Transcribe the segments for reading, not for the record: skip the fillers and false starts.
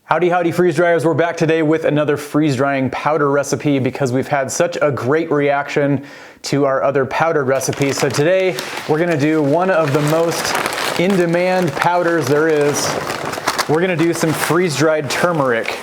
Howdy, howdy, freeze dryers. We're back today with another freeze drying powder recipe because we've had such a great reaction to our other powdered recipes. So today we're gonna do one of the most in-demand powders there is. We're gonna do some freeze-dried turmeric.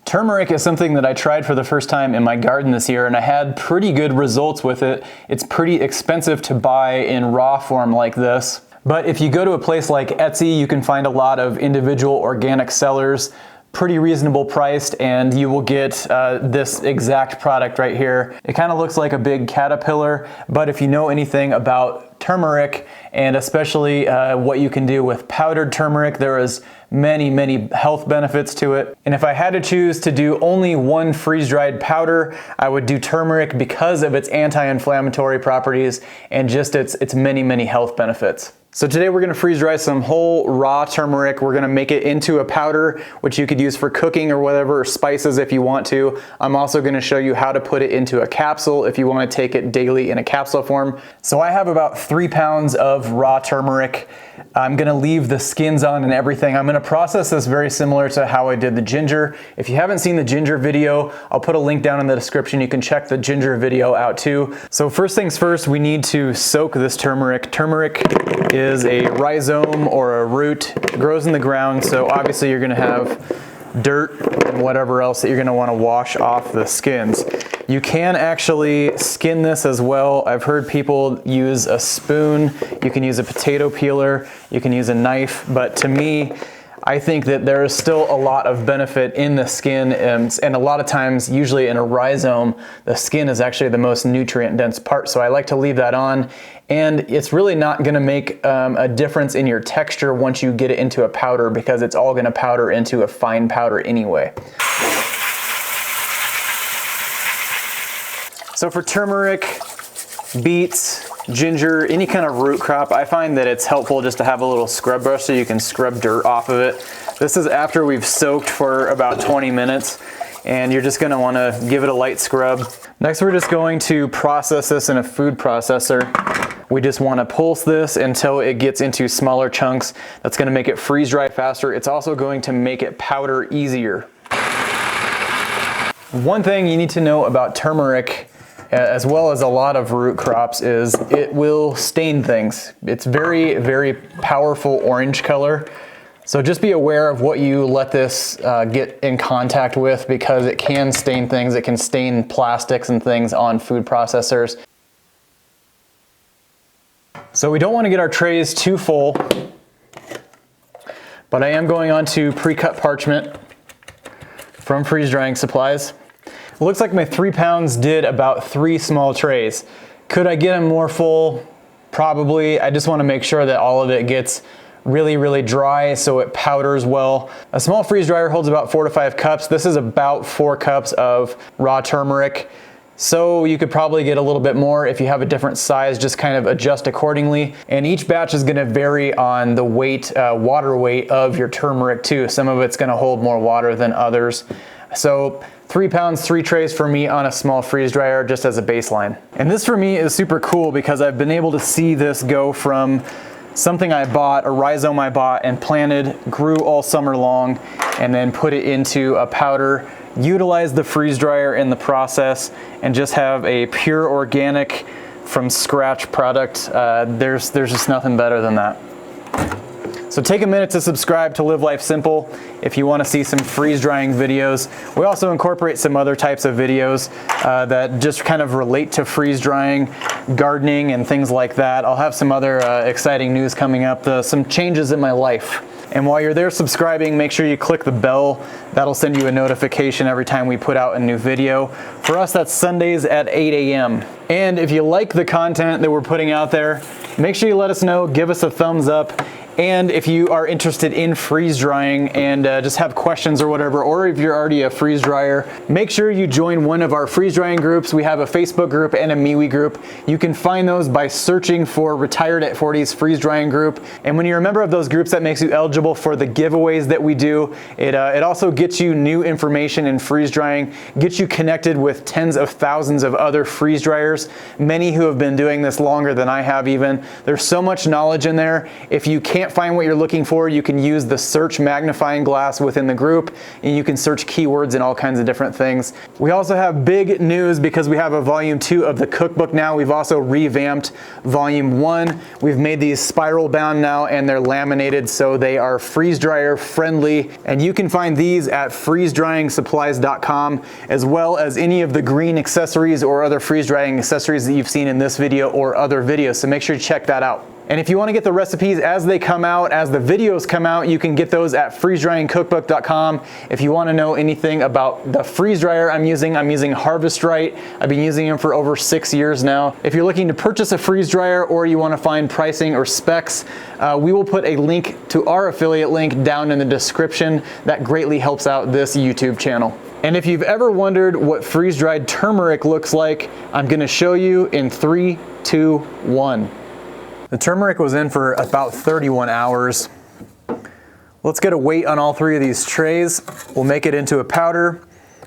Turmeric is something that I tried for the first time in my garden this year, and I had pretty good results with it. It's pretty expensive to buy in raw form like this. But if you go to a place like Etsy, you can find a lot of individual organic sellers, pretty reasonable priced, and you will get this exact product right here. It kind of looks like a big caterpillar, but if you know anything about turmeric, and especially what you can do with powdered turmeric, there is many health benefits to it. And if I had to choose to do only one freeze-dried powder, I would do turmeric because of its anti-inflammatory properties and just its many health benefits. So today we're gonna freeze dry some whole raw turmeric. We're gonna make it into a powder, which you could use for cooking or whatever, or spices if you want to. I'm also gonna show you how to put it into a capsule if you wanna take it daily in a capsule form. So I have about 3 pounds of raw turmeric. I'm gonna leave the skins on and everything. I'm gonna process this very similar to how I did the ginger. If you haven't seen the ginger video, I'll put a link down in the description. You can check the ginger video out too. So first things first, we need to soak this turmeric. Turmeric is a rhizome or a root. It grows in the ground, so obviously you're gonna have dirt and whatever else that you're gonna wanna wash off the skins. You can actually skin this as well. I've heard people use a spoon, you can use a potato peeler, you can use a knife, but to me, I think that there is still a lot of benefit in the skin, and a lot of times, usually in a rhizome, the skin is actually the most nutrient dense part, so I like to leave that on, and it's really not gonna make a difference in your texture once you get it into a powder because it's all gonna powder into a fine powder anyway. So for turmeric, beets, ginger, any kind of root crop, I find that it's helpful just to have a little scrub brush so you can scrub dirt off of it. This is after we've soaked for about 20 minutes, and you're just gonna wanna give it a light scrub. Next, we're just going to process this in a food processor. We just wanna pulse this until it gets into smaller chunks. That's gonna make it freeze dry faster. It's also going to make it powder easier. One thing you need to know about turmeric, as well as a lot of root crops, is it will stain things. It's very powerful orange color. So just be aware of what you let this get in contact with because it can stain things. It can stain plastics and things on food processors. So we don't want to get our trays too full, but I am going on to pre-cut parchment from freeze drying supplies. It looks like my 3 pounds did about 3 small trays. Could I get them more full? Probably. I just want to make sure that all of it gets really dry so it powders well. A small freeze dryer holds about 4 to 5 cups. This is about 4 cups of raw turmeric. So you could probably get a little bit more if you have a different size, just kind of adjust accordingly. And each batch is gonna vary on the weight, water weight of your turmeric too. Some of it's gonna hold more water than others. So 3 pounds, 3 trays for me on a small freeze dryer just as a baseline. And this for me is super cool because I've been able to see this go from something I bought, a rhizome I bought and planted, grew all summer long, and then put it into a powder, utilize the freeze dryer in the process, and just have a pure organic from scratch product. There's just nothing better than that. So take a minute to subscribe to Live Life Simple if you want to see some freeze drying videos. We also incorporate some other types of videos that just kind of relate to freeze drying, gardening, and things like that. I'll have some other exciting news coming up, some changes in my life. And while you're there subscribing, make sure you click the bell. That'll send you a notification every time we put out a new video. For us, that's Sundays at 8 a.m. And if you like the content that we're putting out there, make sure you let us know, give us a thumbs up. And if you are interested in freeze drying and just have questions or whatever, or if you're already a freeze dryer, make sure you join one of our freeze drying groups. We have a Facebook group and a MeWe group. You can find those by searching for Retired at 40's freeze drying group. And when you're a member of those groups, that makes you eligible for the giveaways that we do. It also gets you new information in freeze drying, gets you connected with tens of thousands of other freeze dryers, many who have been doing this longer than I have even. There's so much knowledge in there. If you can't find what you're looking for, you can use the search magnifying glass within the group, and you can search keywords and all kinds of different things. We also have big news because we have a volume 2 of the cookbook now. We've also revamped volume 1. We've made these spiral bound now, and they're laminated so they are freeze dryer friendly, and you can find these at freezedryingsupplies.com, as well as any of the green accessories or other freeze drying accessories that you've seen in this video or other videos, so make sure you check that out. And if you want to get the recipes as they come out, as the videos come out, you can get those at freezedryingcookbook.com. If you want to know anything about the freeze dryer I'm using Harvest Right. I've been using them for over 6 years now. If you're looking to purchase a freeze dryer or you want to find pricing or specs, we will put a link to our affiliate link down in the description. That greatly helps out this YouTube channel. And if you've ever wondered what freeze-dried turmeric looks like, I'm going to show you in 3, 2, 1. The turmeric was in for about 31 hours. Let's get a weight on all 3 of these trays. We'll make it into a powder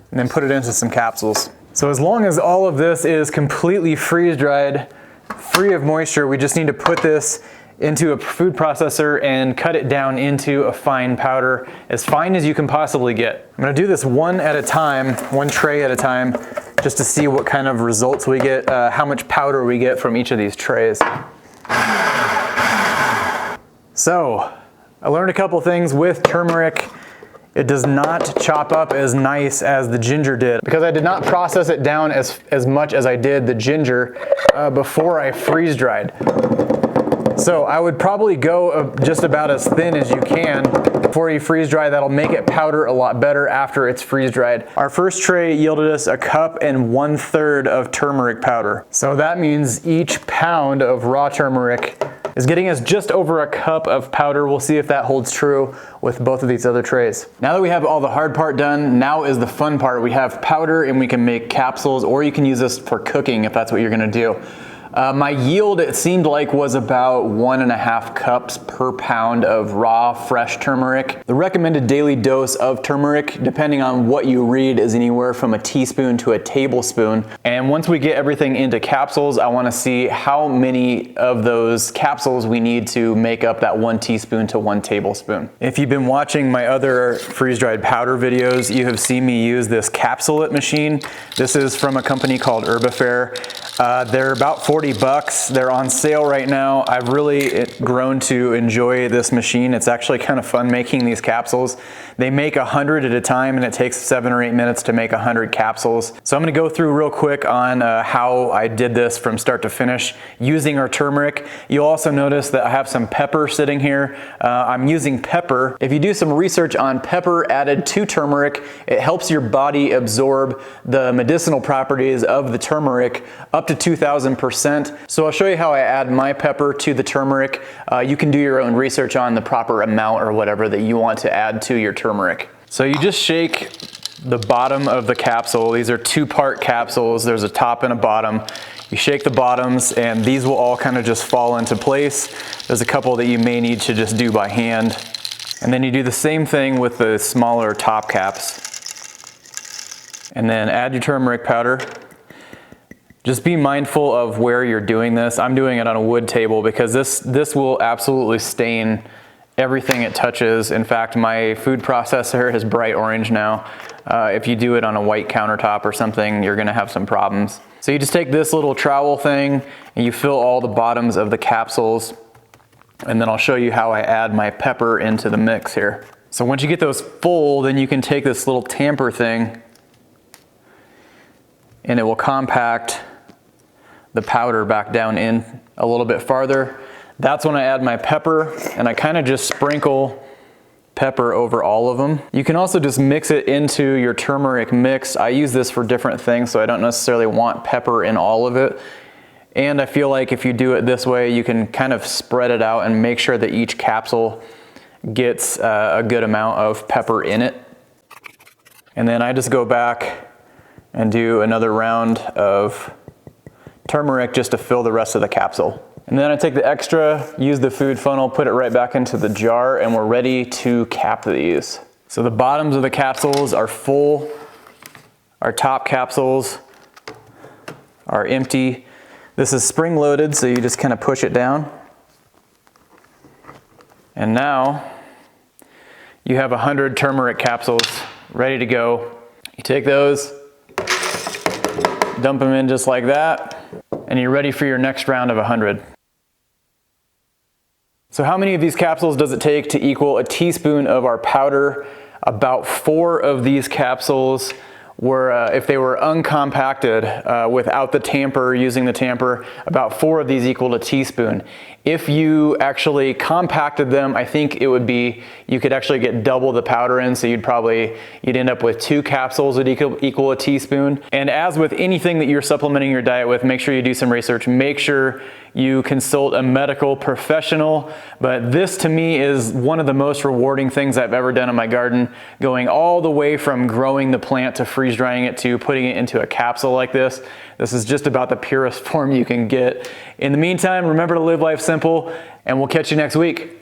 and then put it into some capsules. So as long as all of this is completely freeze-dried, free of moisture, we just need to put this into a food processor and cut it down into a fine powder, as fine as you can possibly get. I'm gonna do this one at a time, one tray at a time, just to see what kind of results we get, how much powder we get from each of these trays. So, I learned a couple things with turmeric. It does not chop up as nice as the ginger did, because I did not process it down as much as I did the ginger before I freeze dried. So I would probably go just about as thin as you can before you freeze dry. That'll make it powder a lot better after it's freeze dried. Our first tray yielded us 1 1/3 cups of turmeric powder. So that means each pound of raw turmeric is getting us just over 1 cup of powder. We'll see if that holds true with both of these other trays. Now that we have all the hard part done, now is the fun part. We have powder and we can make capsules, or you can use this for cooking if that's what you're gonna do. My yield, it seemed like, was about 1.5 cups per pound of raw, fresh turmeric. The recommended daily dose of turmeric, depending on what you read, is anywhere from a teaspoon to a tablespoon. And once we get everything into capsules, I want to see how many of those capsules we need to make up that 1 teaspoon to 1 tablespoon. If you've been watching my other freeze-dried powder videos, you have seen me use this capsulate machine. This is from a company called Herbifare. They're about 40 bucks. They're on sale right now. I've really grown to enjoy this machine. It's actually kind of fun making these capsules. They make 100 at a time, and it takes 7 or 8 minutes to make 100 capsules. So I'm gonna go through real quick on how I did this from start to finish using our turmeric. You'll also notice that I have some pepper sitting here. I'm using pepper. If you do some research on pepper added to turmeric, it helps your body absorb the medicinal properties of the turmeric up to 2,000%. So I'll show you how I add my pepper to the turmeric. You can do your own research on the proper amount or whatever that you want to add to your turmeric. So you just shake the bottom of the capsule. These are 2-part capsules. There's a top and a bottom. You shake the bottoms and these will all kind of just fall into place. There's a couple that you may need to just do by hand. And then you do the same thing with the smaller top caps. And then add your turmeric powder. Just be mindful of where you're doing this. I'm doing it on a wood table because this will absolutely stain everything it touches. In fact, my food processor is bright orange now. If you do it on a white countertop or something, you're gonna have some problems. So you just take this little trowel thing and you fill all the bottoms of the capsules, and then I'll show you how I add my pepper into the mix here. So once you get those full, then you can take this little tamper thing and it will compact the powder back down in a little bit farther. That's when I add my pepper, and I kind of just sprinkle pepper over all of them. You can also just mix it into your turmeric mix. I use this for different things, so I don't necessarily want pepper in all of it. And I feel like if you do it this way, you can kind of spread it out and make sure that each capsule gets a good amount of pepper in it. And then I just go back and do another round of turmeric just to fill the rest of the capsule. And then I take the extra, use the food funnel, put it right back into the jar, and we're ready to cap these. So the bottoms of the capsules are full. Our top capsules are empty. This is spring loaded, so you just kind of push it down. And now you have 100 turmeric capsules ready to go. You take those, dump them in just like that, and you're ready for your next round of 100. So how many of these capsules does it take to equal a teaspoon of our powder? About 4 of these capsules were, if they were uncompacted without the tamper, using the tamper, about 4 of these equaled a teaspoon. If you actually compacted them, I think it would be, you could actually get double the powder in, so you'd end up with 2 capsules that equal a teaspoon. And as with anything that you're supplementing your diet with, make sure you do some research. Make sure you consult a medical professional. But this to me is one of the most rewarding things I've ever done in my garden, going all the way from growing the plant to freeze drying it to putting it into a capsule like this. This is just about the purest form you can get. In the meantime, remember to live life simple, and we'll catch you next week.